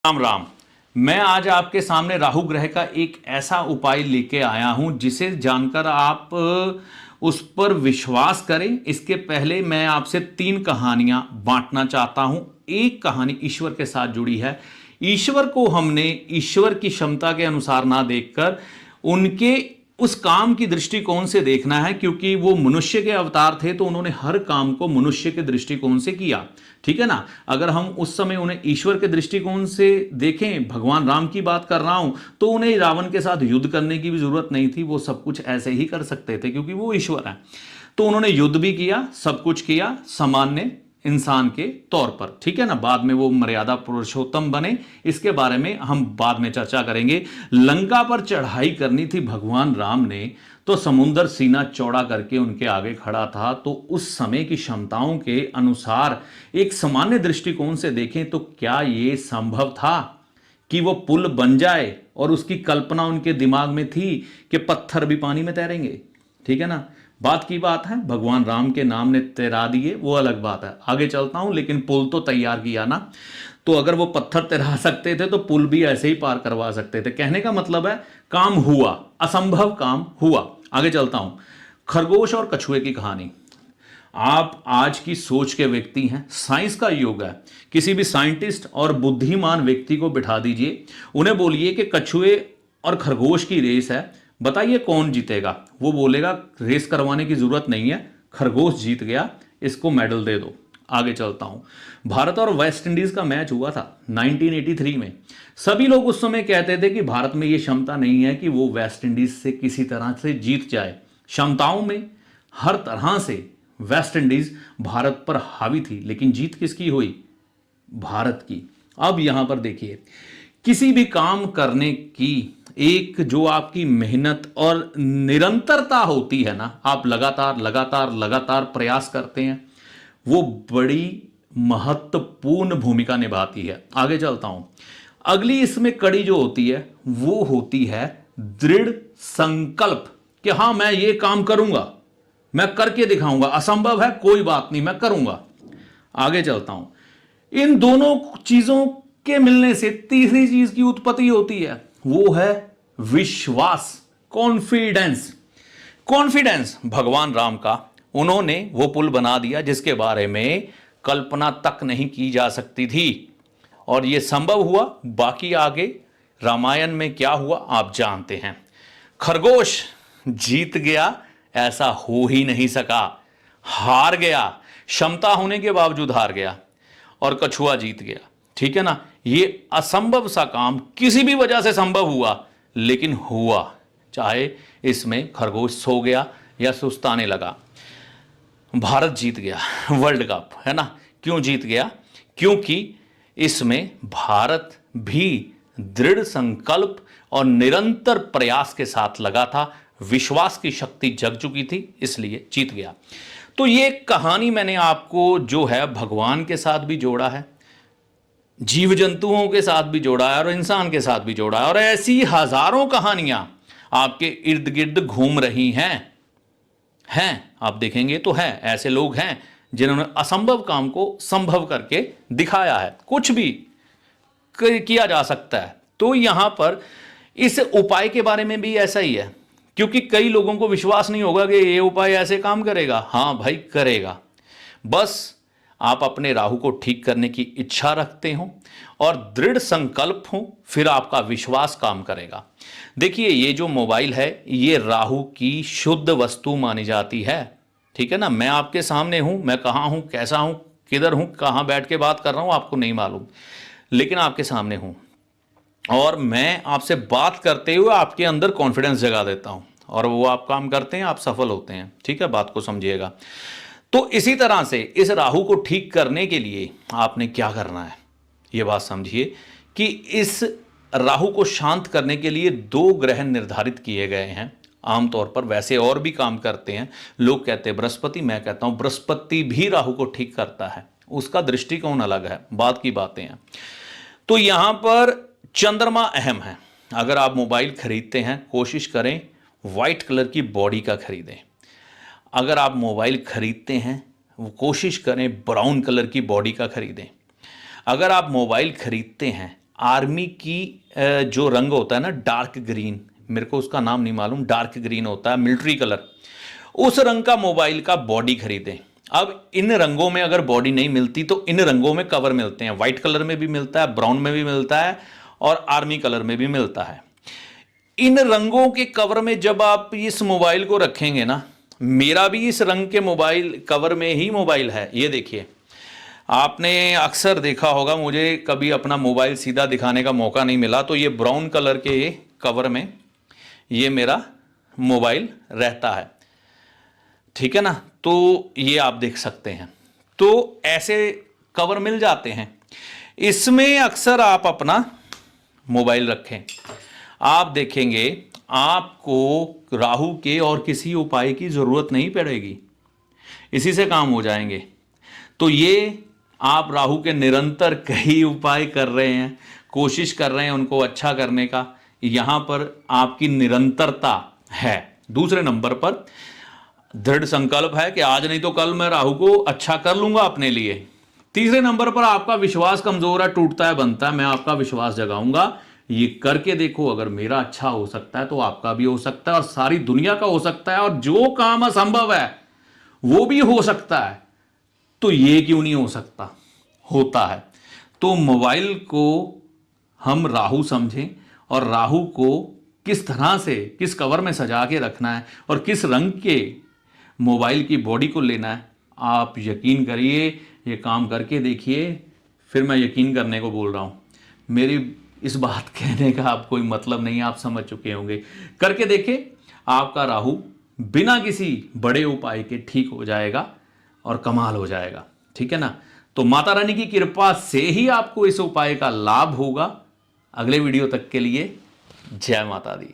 राम राम। मैं आज आपके सामने राहु ग्रह का एक ऐसा उपाय लेके आया हूं जिसे जानकर आप उस पर विश्वास करें। इसके पहले मैं आपसे 3 कहानियां बांटना चाहता हूं। एक कहानी ईश्वर के साथ जुड़ी है। ईश्वर को हमने ईश्वर की क्षमता के अनुसार ना देखकर उनके उस काम की दृष्टिकोण से देखना है, क्योंकि वो मनुष्य के अवतार थे तो उन्होंने हर काम को मनुष्य के दृष्टिकोण से किया। ठीक है ना। अगर हम उस समय उन्हें ईश्वर के दृष्टिकोण से देखें, भगवान राम की बात कर रहा हूं, तो उन्हें रावण के साथ युद्ध करने की भी जरूरत नहीं थी। वो सब कुछ ऐसे ही कर सकते थे क्योंकि वो ईश्वर है। तो उन्होंने युद्ध भी किया, सब कुछ किया सामान्य इंसान के तौर पर। ठीक है ना। बाद में वो मर्यादा पुरुषोत्तम बने, इसके बारे में हम बाद में चर्चा करेंगे। लंका पर चढ़ाई करनी थी भगवान राम ने, तो समुद्र सीना चौड़ा करके उनके आगे खड़ा था। तो उस समय की क्षमताओं के अनुसार एक सामान्य दृष्टिकोण से देखें तो क्या ये संभव था कि वो पुल बन जाए? और उसकी कल्पना उनके दिमाग में थी कि पत्थर भी पानी में तैरेंगे। ठीक है ना। बात की बात है, भगवान राम के नाम ने तैरा दिए, वो अलग बात है। आगे चलता हूं, लेकिन पुल तो तैयार किया ना। तो अगर वो पत्थर तैरा सकते थे तो पुल भी ऐसे ही पार करवा सकते थे। कहने का मतलब है काम हुआ, असंभव काम हुआ। आगे चलता हूं। खरगोश और कछुए की कहानी। आप आज की सोच के व्यक्ति हैं, साइंस का युग है। किसी भी साइंटिस्ट और बुद्धिमान व्यक्ति को बिठा दीजिए, उन्हें बोलिए कि कछुए और खरगोश की रेस है, बताइए कौन जीतेगा। वो बोलेगा रेस करवाने की जरूरत नहीं है, खरगोश जीत गया, इसको मेडल दे दो। आगे चलता हूं। भारत और वेस्ट इंडीज का मैच हुआ था 1983 में। सभी लोग उस समय कहते थे कि भारत में यह क्षमता नहीं है कि वो वेस्ट इंडीज से किसी तरह से जीत जाए। क्षमताओं में हर तरह से वेस्ट इंडीज भारत पर हावी थी, लेकिन जीत किसकी हुई? भारत की। अब यहां पर देखिए, किसी भी काम करने की एक जो आपकी मेहनत और निरंतरता होती है ना, आप लगातार लगातार लगातार प्रयास करते हैं, वो बड़ी महत्वपूर्ण भूमिका निभाती है। आगे चलता हूं। अगली इसमें कड़ी जो होती है वो होती है दृढ़ संकल्प कि हां मैं ये काम करूंगा, मैं करके दिखाऊंगा, असंभव है कोई बात नहीं, मैं करूंगा। आगे चलता हूं। इन दोनों चीजों के मिलने से तीसरी चीज की उत्पत्ति होती है, वो है विश्वास, कॉन्फिडेंस। कॉन्फिडेंस भगवान राम का, उन्होंने वो पुल बना दिया जिसके बारे में कल्पना तक नहीं की जा सकती थी, और यह संभव हुआ। बाकी आगे रामायण में क्या हुआ आप जानते हैं। खरगोश जीत गया ऐसा हो ही नहीं सका, हार गया, क्षमता होने के बावजूद हार गया। और कछुआ जीत गया। ठीक है ना। ये असंभव सा काम किसी भी वजह से संभव हुआ, लेकिन हुआ। चाहे इसमें खरगोश सो गया या सुस्ताने लगा, भारत जीत गया वर्ल्ड कप, है ना। क्यों जीत गया? क्योंकि इसमें भारत भी दृढ़ संकल्प और निरंतर प्रयास के साथ लगा था। विश्वास की शक्ति जग चुकी थी, इसलिए जीत गया। तो ये कहानी मैंने आपको जो है भगवान के साथ भी जोड़ा है, जीव जंतुओं के साथ भी जोड़ा है और इंसान के साथ भी जोड़ा है। और ऐसी हजारों कहानियां आपके इर्द गिर्द घूम रही हैं आप देखेंगे तो है। ऐसे लोग हैं जिन्होंने असंभव काम को संभव करके दिखाया है। कुछ भी किया जा सकता है। तो यहां पर इस उपाय के बारे में भी ऐसा ही है, क्योंकि कई लोगों को विश्वास नहीं होगा कि ये उपाय ऐसे काम करेगा। हां भाई करेगा, बस आप अपने राहु को ठीक करने की इच्छा रखते हो और दृढ़ संकल्प हो, फिर आपका विश्वास काम करेगा। देखिए, ये जो मोबाइल है ये राहु की शुद्ध वस्तु मानी जाती है। ठीक है ना। मैं आपके सामने हूं, मैं कहां हूं, कैसा हूं, किधर हूं, कहां बैठ के बात कर रहा हूं आपको नहीं मालूम, लेकिन आपके सामने हूं और मैं आपसे बात करते हुए आपके अंदर कॉन्फिडेंस जगा देता हूं, और वो आप काम करते हैं, आप सफल होते हैं। ठीक है, बात को समझिएगा। तो इसी तरह से इस राहु को ठीक करने के लिए आपने क्या करना है, ये बात समझिए कि इस राहु को शांत करने के लिए 2 ग्रह निर्धारित किए गए हैं। आमतौर पर वैसे और भी काम करते हैं, लोग कहते हैं बृहस्पति, मैं कहता हूं बृहस्पति भी राहु को ठीक करता है, उसका दृष्टिकोण अलग है, बात की बातें हैं। तो यहां पर चंद्रमा अहम है। अगर आप मोबाइल खरीदते हैं, कोशिश करें व्हाइट कलर की बॉडी का खरीदें। अगर आप मोबाइल खरीदते हैं, वो कोशिश करें ब्राउन कलर की बॉडी का खरीदें। अगर आप मोबाइल खरीदते हैं, आर्मी की जो रंग होता है ना, डार्क ग्रीन, मेरे को उसका नाम नहीं मालूम, डार्क ग्रीन होता है, मिलिट्री कलर, उस रंग का मोबाइल का बॉडी खरीदें। अब इन रंगों में अगर बॉडी नहीं मिलती तो इन रंगों में कवर मिलते हैं, व्हाइट कलर में भी मिलता है, ब्राउन में भी मिलता है और आर्मी कलर में भी मिलता है। इन रंगों के कवर में जब आप इस मोबाइल को रखेंगे ना, मेरा भी इस रंग के मोबाइल कवर में ही मोबाइल है, ये देखिए। आपने अक्सर देखा होगा, मुझे कभी अपना मोबाइल सीधा दिखाने का मौका नहीं मिला, तो ये ब्राउन कलर के कवर में ये मेरा मोबाइल रहता है, ठीक है ना। तो ये आप देख सकते हैं, तो ऐसे कवर मिल जाते हैं, इसमें अक्सर आप अपना मोबाइल रखें। आप देखेंगे आपको राहु के और किसी उपाय की जरूरत नहीं पड़ेगी, इसी से काम हो जाएंगे। तो ये आप राहु के निरंतर कई उपाय कर रहे हैं, कोशिश कर रहे हैं उनको अच्छा करने का, यहां पर आपकी निरंतरता है। दूसरे नंबर पर दृढ़ संकल्प है कि आज नहीं तो कल मैं राहु को अच्छा कर लूंगा अपने लिए। तीसरे नंबर पर आपका विश्वास कमजोर है, टूटता है बनता है, मैं आपका विश्वास जगाऊंगा, ये करके देखो, अगर मेरा अच्छा हो सकता है तो आपका भी हो सकता है और सारी दुनिया का हो सकता है, और जो काम असंभव है वो भी हो सकता है, तो ये क्यों नहीं हो सकता, होता है। तो मोबाइल को हम राहु समझें और राहु को किस तरह से किस कवर में सजा के रखना है और किस रंग के मोबाइल की बॉडी को लेना है, आप यकीन करिए, ये काम करके देखिए, फिर मैं यकीन करने को बोल रहा हूँ, मेरी इस बात कहने का आप कोई मतलब नहीं, आप समझ चुके होंगे। करके देखें, आपका राहु बिना किसी बड़े उपाय के ठीक हो जाएगा और कमाल हो जाएगा, ठीक है ना। तो माता रानी की कृपा से ही आपको इस उपाय का लाभ होगा। अगले वीडियो तक के लिए जय माता दी।